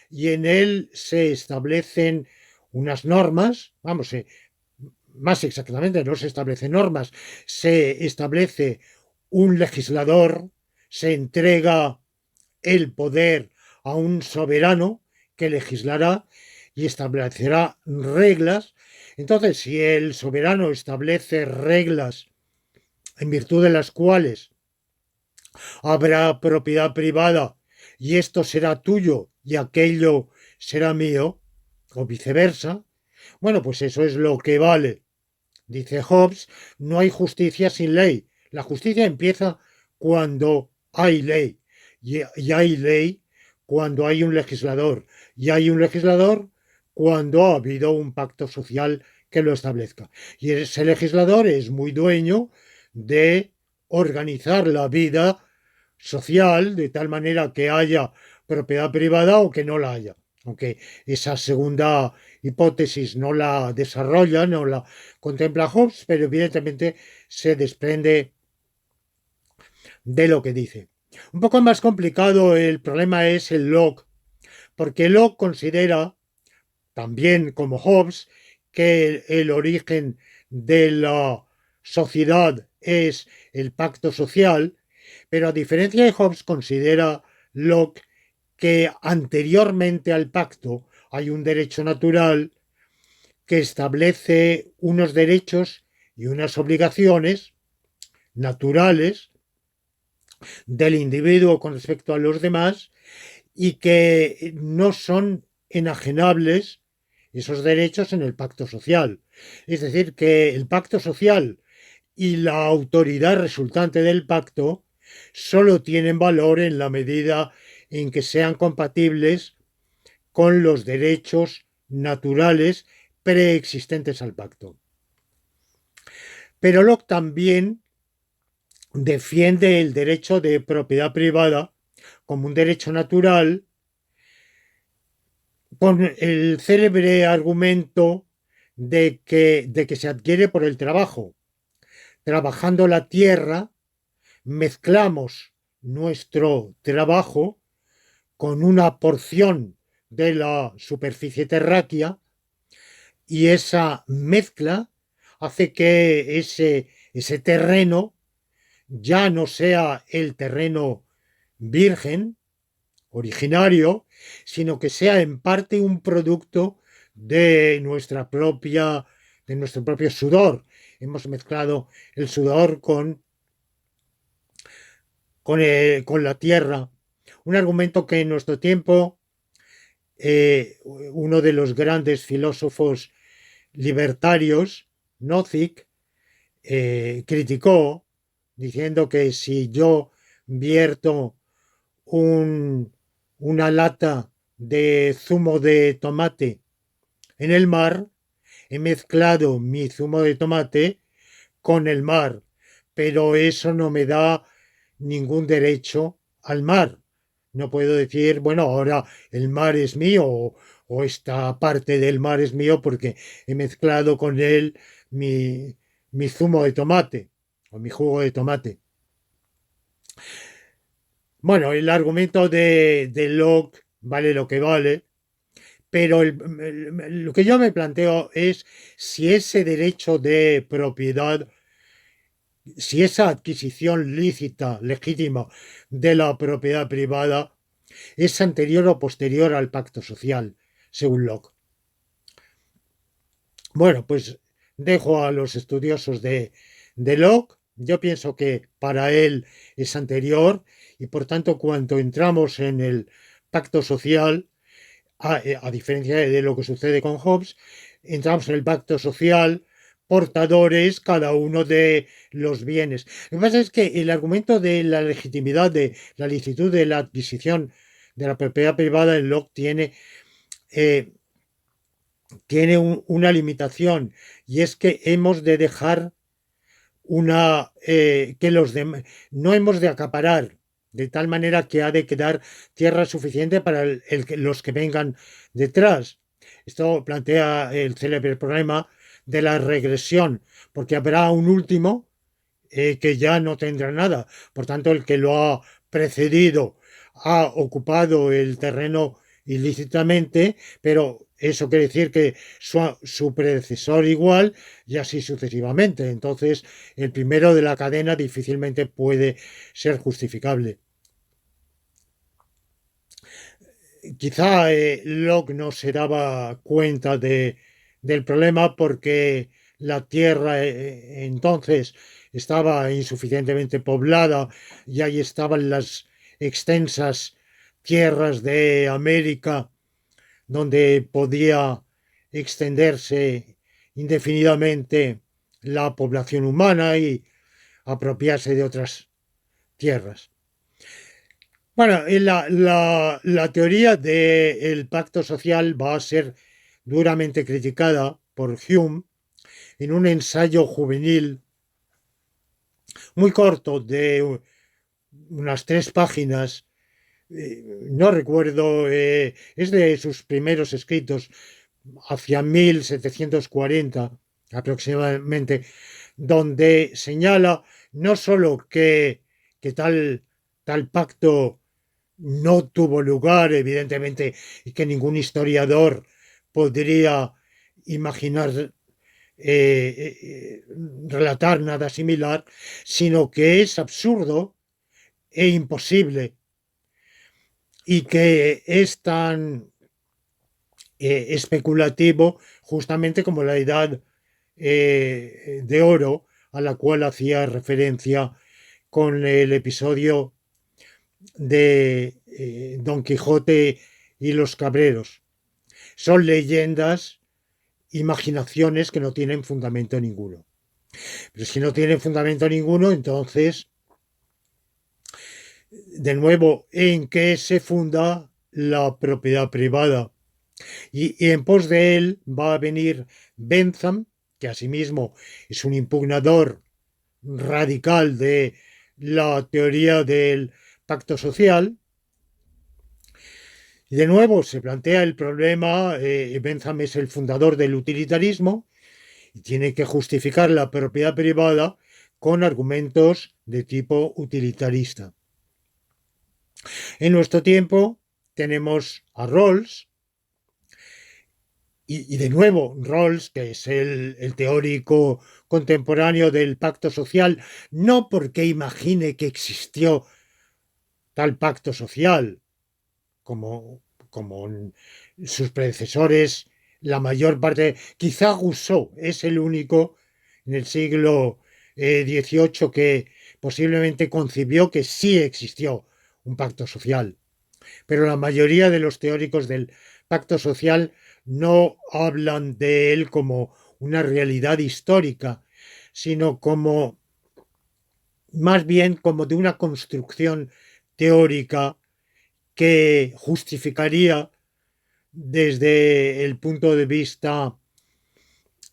Speaker 1: y en él se establecen unas normas, más exactamente, no se establecen normas, se establece un legislador, se entrega el poder a un soberano que legislará y establecerá reglas. Entonces, si el soberano establece reglas en virtud de las cuales habrá propiedad privada y esto será tuyo y aquello será mío, o viceversa, bueno, pues eso es lo que vale. Dice Hobbes, no hay justicia sin ley. La justicia empieza cuando hay ley. Y hay ley cuando hay un legislador. Y hay un legislador cuando ha habido un pacto social que lo establezca. Y ese legislador es muy dueño de organizar la vida social de tal manera que haya propiedad privada o que no la haya. Aunque esa segunda hipótesis no la desarrolla, no la contempla Hobbes, pero evidentemente se desprende de lo que dice. Un poco más complicado el problema es el Locke, porque Locke considera, también como Hobbes, que el origen de la sociedad es el pacto social, pero a diferencia de Hobbes considera Locke que anteriormente al pacto hay un derecho natural que establece unos derechos y unas obligaciones naturales del individuo con respecto a los demás y que no son enajenables esos derechos en el pacto social. Es decir, que el pacto social y la autoridad resultante del pacto solo tienen valor en la medida en que sean compatibles con los derechos naturales preexistentes al pacto. Pero Locke también defiende el derecho de propiedad privada como un derecho natural con el célebre argumento de que se adquiere por el trabajo. Trabajando la tierra, mezclamos nuestro trabajo con una porción de la superficie terráquea y esa mezcla hace que ese terreno ya no sea el terreno virgen, originario, sino que sea en parte un producto de de nuestro propio sudor. Hemos mezclado el sudor con la tierra. Un argumento que en nuestro tiempo uno de los grandes filósofos libertarios, Nozick, criticó, diciendo que si yo vierto una lata de zumo de tomate en el mar, he mezclado mi zumo de tomate con el mar, pero eso no me da ningún derecho al mar. No puedo decir, bueno, ahora el mar es mío o esta parte del mar es mío porque he mezclado con él mi zumo de tomate o mi jugo de tomate. Bueno, el argumento de Locke vale lo que vale, pero lo que yo me planteo es si ese derecho de propiedad, si esa adquisición lícita, legítima de la propiedad privada es anterior o posterior al pacto social, según Locke. Bueno, pues dejo a los estudiosos de Locke. Yo pienso que para él es anterior y por tanto cuando entramos en el pacto social, a diferencia de lo que sucede con Hobbes, entramos en el pacto social portadores cada uno de los bienes. Lo que pasa es que el argumento de la legitimidad, de la licitud de la adquisición de la propiedad privada en Locke eh, tiene una limitación y es que hemos de dejar que los demás no hemos de acaparar de tal manera que ha de quedar tierra suficiente para los que vengan detrás. Esto plantea el célebre problema de la regresión, porque habrá un último que ya no tendrá nada. Por tanto, el que lo ha precedido ha ocupado el terreno ilícitamente, pero eso quiere decir que su predecesor igual y así sucesivamente. Entonces, el primero de la cadena difícilmente puede ser justificable. Quizá Locke no se daba cuenta del problema porque la Tierra entonces estaba insuficientemente poblada y ahí estaban las extensas tierras de América donde podía extenderse indefinidamente la población humana y apropiarse de otras tierras. Bueno, la teoría del pacto social va a ser duramente criticada por Hume en un ensayo juvenil muy corto de unas 3 páginas. No recuerdo, es de sus primeros escritos, hacia 1740 aproximadamente, donde señala no solo que tal pacto no tuvo lugar, evidentemente, y que ningún historiador podría imaginar relatar nada similar, sino que es absurdo e imposible y que es tan especulativo justamente como la edad de oro a la cual hacía referencia con el episodio de Don Quijote y los Cabreros. Son leyendas, imaginaciones que no tienen fundamento ninguno. Pero si no tienen fundamento ninguno, entonces, de nuevo, ¿en qué se funda la propiedad privada? Y en pos de él va a venir Bentham, que asimismo es un impugnador radical de la teoría del pacto social. Y de nuevo se plantea el problema, Bentham es el fundador del utilitarismo y tiene que justificar la propiedad privada con argumentos de tipo utilitarista. En nuestro tiempo tenemos a Rawls, y de nuevo, Rawls, que es el teórico contemporáneo del pacto social, no porque imagine que existió tal pacto social, como sus predecesores, la mayor parte, quizá Rousseau es el único en el siglo XVIII que posiblemente concibió que sí existió un pacto social. Pero la mayoría de los teóricos del pacto social no hablan de él como una realidad histórica, sino como más bien como de una construcción teórica que justificaría desde el punto de vista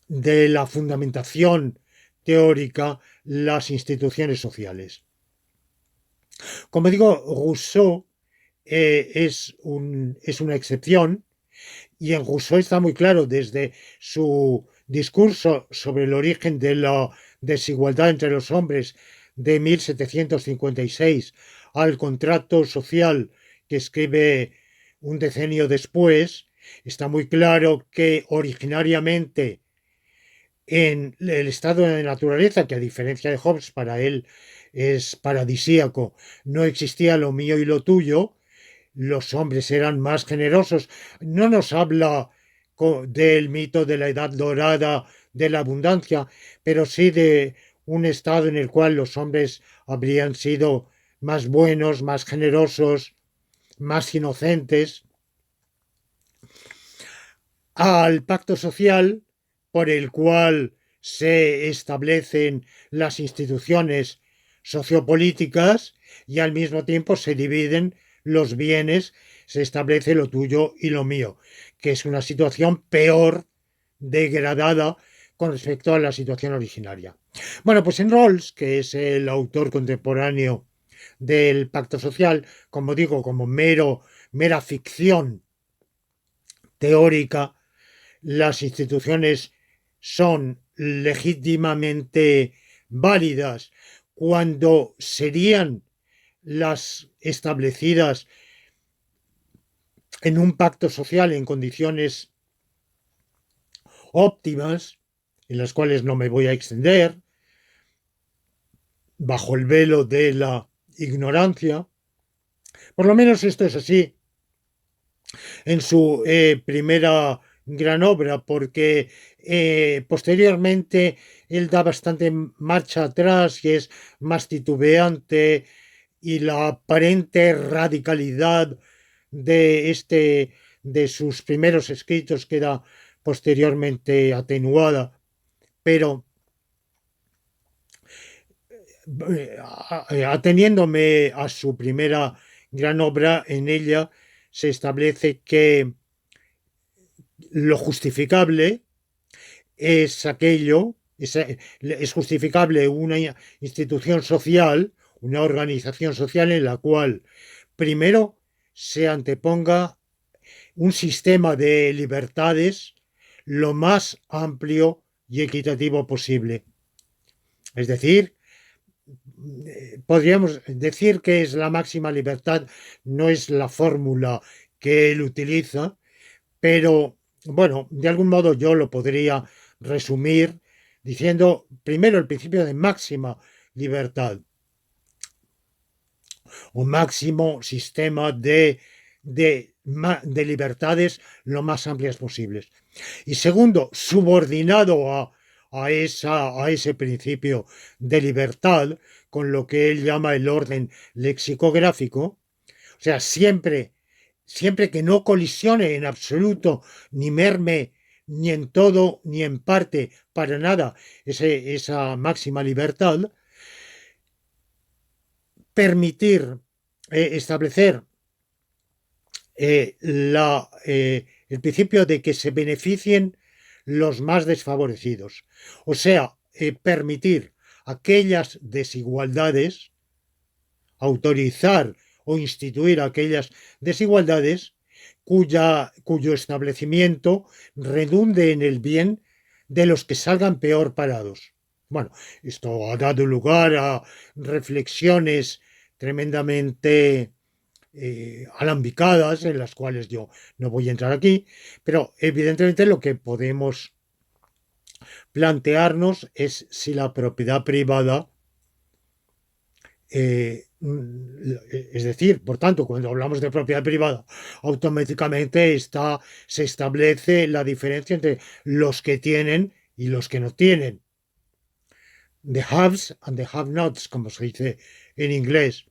Speaker 1: de la fundamentación teórica las instituciones sociales. Como digo, Rousseau es una excepción. Y en Rousseau está muy claro desde su discurso sobre el origen de la desigualdad entre los hombres de 1756 al contrato social que escribe un decenio después, está muy claro que originariamente en el estado de naturaleza, que a diferencia de Hobbes para él es paradisíaco, no existía lo mío y lo tuyo, los hombres eran más generosos. No nos habla del mito de la edad dorada, de la abundancia, pero sí de un estado en el cual los hombres habrían sido más buenos, más generosos, más inocentes, al pacto social por el cual se establecen las instituciones sociopolíticas y al mismo tiempo se dividen los bienes, se establece lo tuyo y lo mío, que es una situación peor, degradada con respecto a la situación originaria. Bueno, pues en Rawls, que es el autor contemporáneo del pacto social, como digo, como mera ficción teórica, las instituciones son legítimamente válidas cuando serían las establecidas en un pacto social en condiciones óptimas, en las cuales no me voy a extender, bajo el velo de la ignorancia. Por lo menos esto es así en su primera gran obra, porque posteriormente él da bastante marcha atrás y es más titubeante, y la aparente radicalidad de de sus primeros escritos queda posteriormente atenuada, pero ateniéndome a su primera gran obra, en ella se establece que lo justificable es aquello, es justificable una institución social, una organización social en la cual primero se anteponga un sistema de libertades lo más amplio y equitativo posible. Es decir, podríamos decir que es la máxima libertad, no es la fórmula que él utiliza, pero bueno, de algún modo yo lo podría resumir diciendo primero el principio de máxima libertad o máximo sistema de libertades lo más amplias posibles. Y segundo, subordinado a ese principio de libertad, con lo que él llama el orden lexicográfico, o sea, siempre que no colisione en absoluto, ni merme, ni en todo, ni en parte, para nada, esa máxima libertad, permitir establecer el principio de que se beneficien los más desfavorecidos. O sea, permitir aquellas desigualdades, autorizar o instituir aquellas desigualdades cuyo establecimiento redunde en el bien de los que salgan peor parados. Bueno, esto ha dado lugar a reflexiones tremendamente alambicadas, en las cuales yo no voy a entrar aquí, pero evidentemente lo que podemos plantearnos es si la propiedad privada, es decir, por tanto, cuando hablamos de propiedad privada, automáticamente se establece la diferencia entre los que tienen y los que no tienen. The haves and the have-nots, como se dice en inglés.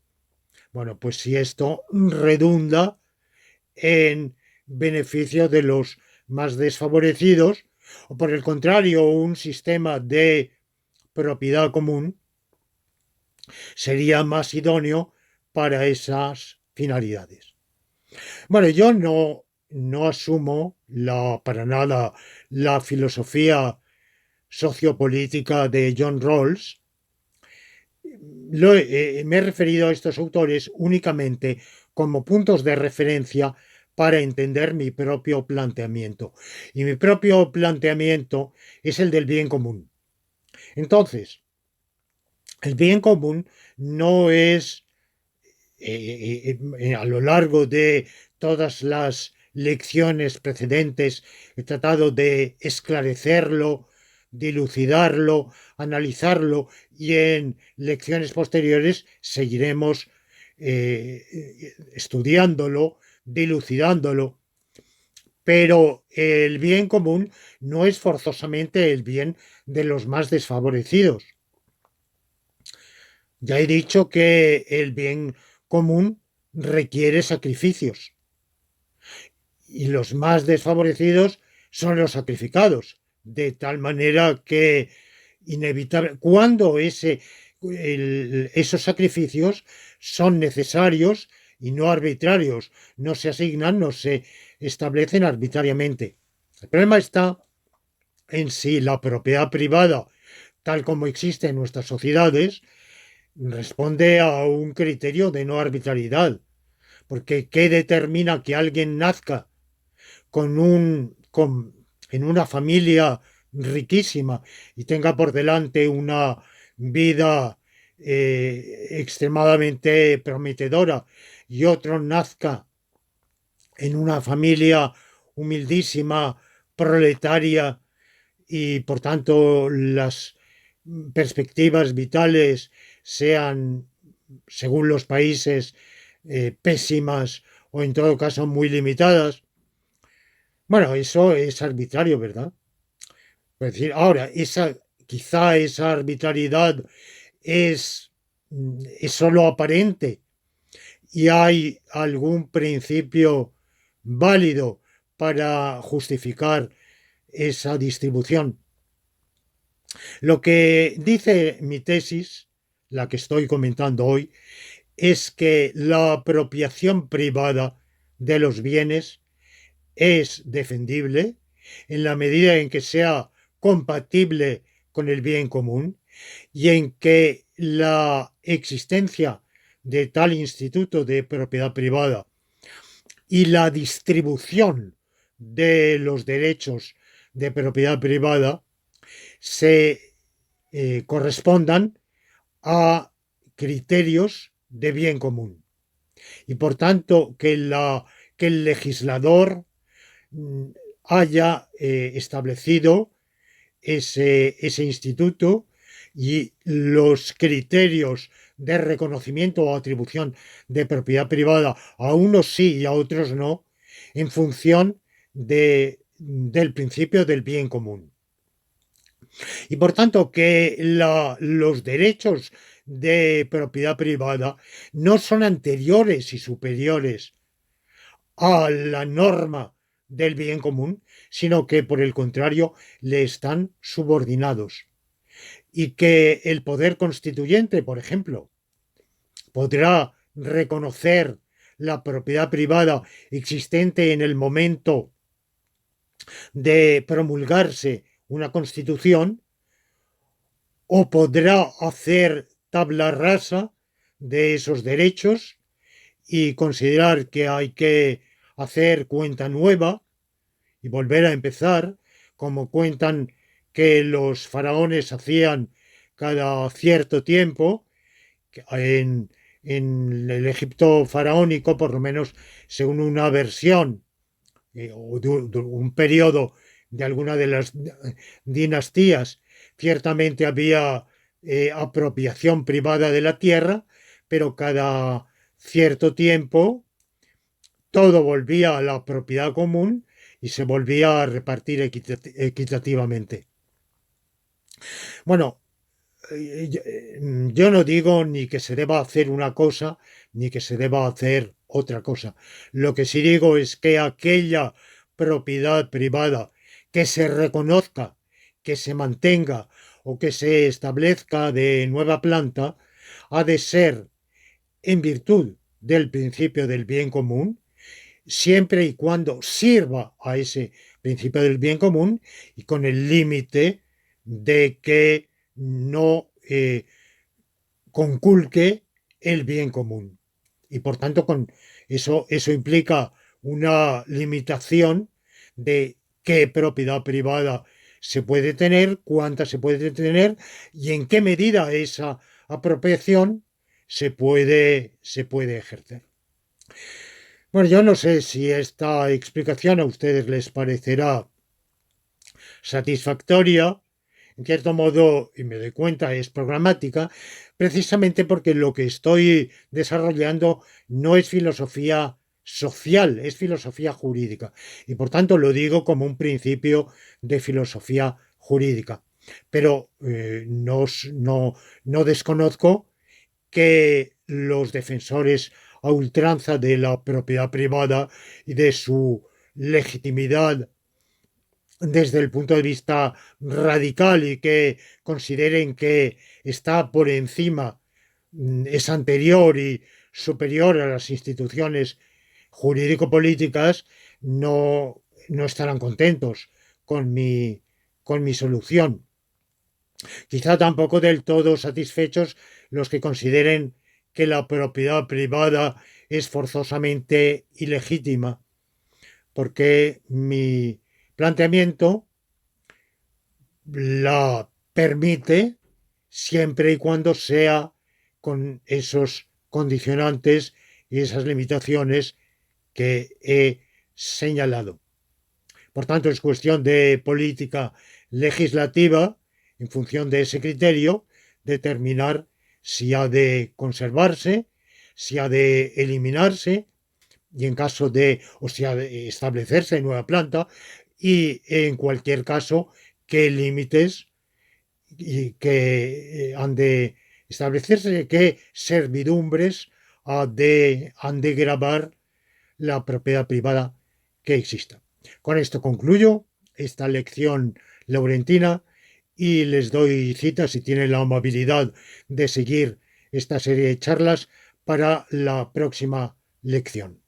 Speaker 1: Bueno, pues si esto redunda en beneficio de los más desfavorecidos, o por el contrario, un sistema de propiedad común sería más idóneo para esas finalidades. Bueno, yo no asumo para nada la filosofía sociopolítica de John Rawls. Me he referido a estos autores únicamente como puntos de referencia para entender mi propio planteamiento. Y mi propio planteamiento es el del bien común. Entonces, el bien común no es, a lo largo de todas las lecciones precedentes, he tratado de esclarecerlo, dilucidarlo, analizarlo, y en lecciones posteriores seguiremos estudiándolo, dilucidándolo. Pero el bien común no es forzosamente el bien de los más desfavorecidos. Ya he dicho que el bien común requiere sacrificios, y los más desfavorecidos son los sacrificados, de tal manera que inevitable cuando esos sacrificios son necesarios y no arbitrarios, no se asignan, no se establecen arbitrariamente. El problema está en si la propiedad privada, tal como existe en nuestras sociedades, responde a un criterio de no arbitrariedad. Porque ¿qué determina que alguien nazca en una familia riquísima y tenga por delante una vida extremadamente prometedora, y otro nazca en una familia humildísima, proletaria, y por tanto las perspectivas vitales sean, según los países, pésimas o en todo caso muy limitadas. Bueno, eso es arbitrario, ¿verdad? Es decir, ahora, quizá esa arbitrariedad es solo aparente y hay algún principio válido para justificar esa distribución. Lo que dice mi tesis, la que estoy comentando hoy, es que la apropiación privada de los bienes es defendible en la medida en que sea compatible con el bien común y en que la existencia de tal instituto de propiedad privada y la distribución de los derechos de propiedad privada se correspondan a criterios de bien común. Y por tanto, que el legislador haya establecido ese instituto y los criterios de reconocimiento o atribución de propiedad privada a unos sí y a otros no, en función del principio del bien común. Y por tanto, que los derechos de propiedad privada no son anteriores y superiores a la norma del bien común, sino que por el contrario le están subordinados. Y que el poder constituyente, por ejemplo, podrá reconocer la propiedad privada existente en el momento de promulgarse una constitución, o podrá hacer tabla rasa de esos derechos y considerar que hay que hacer cuenta nueva y volver a empezar, como cuentan que los faraones hacían cada cierto tiempo, en el Egipto faraónico, por lo menos según una versión o de un periodo de alguna de las dinastías, ciertamente había apropiación privada de la tierra, pero cada cierto tiempo todo volvía a la propiedad común y se volvía a repartir equitativamente. Bueno, yo no digo ni que se deba hacer una cosa ni que se deba hacer otra cosa. Lo que sí digo es que aquella propiedad privada que se reconozca, que se mantenga o que se establezca de nueva planta, ha de ser en virtud del principio del bien común, siempre y cuando sirva a ese principio del bien común y con el límite de que no conculque el bien común. Y por tanto, eso implica una limitación de qué propiedad privada se puede tener, cuánta se puede tener y en qué medida esa apropiación se puede ejercer. Bueno, yo no sé si esta explicación a ustedes les parecerá satisfactoria. En cierto modo, y me doy cuenta, es programática, precisamente porque lo que estoy desarrollando no es filosofía social, es filosofía jurídica. Y por tanto lo digo como un principio de filosofía jurídica. Pero no desconozco que los defensores a ultranza de la propiedad privada y de su legitimidad desde el punto de vista radical y que consideren que está por encima, es anterior y superior a las instituciones jurídico-políticas, no estarán contentos con mi solución. Quizá tampoco del todo satisfechos los que consideren que la propiedad privada es forzosamente ilegítima, porque mi planteamiento la permite siempre y cuando sea con esos condicionantes y esas limitaciones que he señalado. Por tanto, es cuestión de política legislativa, en función de ese criterio, determinar si ha de conservarse, si ha de eliminarse y en caso de, o sea, de establecerse nueva planta, y en cualquier caso, qué límites y que han de establecerse, qué servidumbres han de gravar la propiedad privada que exista. Con esto concluyo esta lección laurentina y les doy cita, si tienen la amabilidad de seguir esta serie de charlas, para la próxima lección.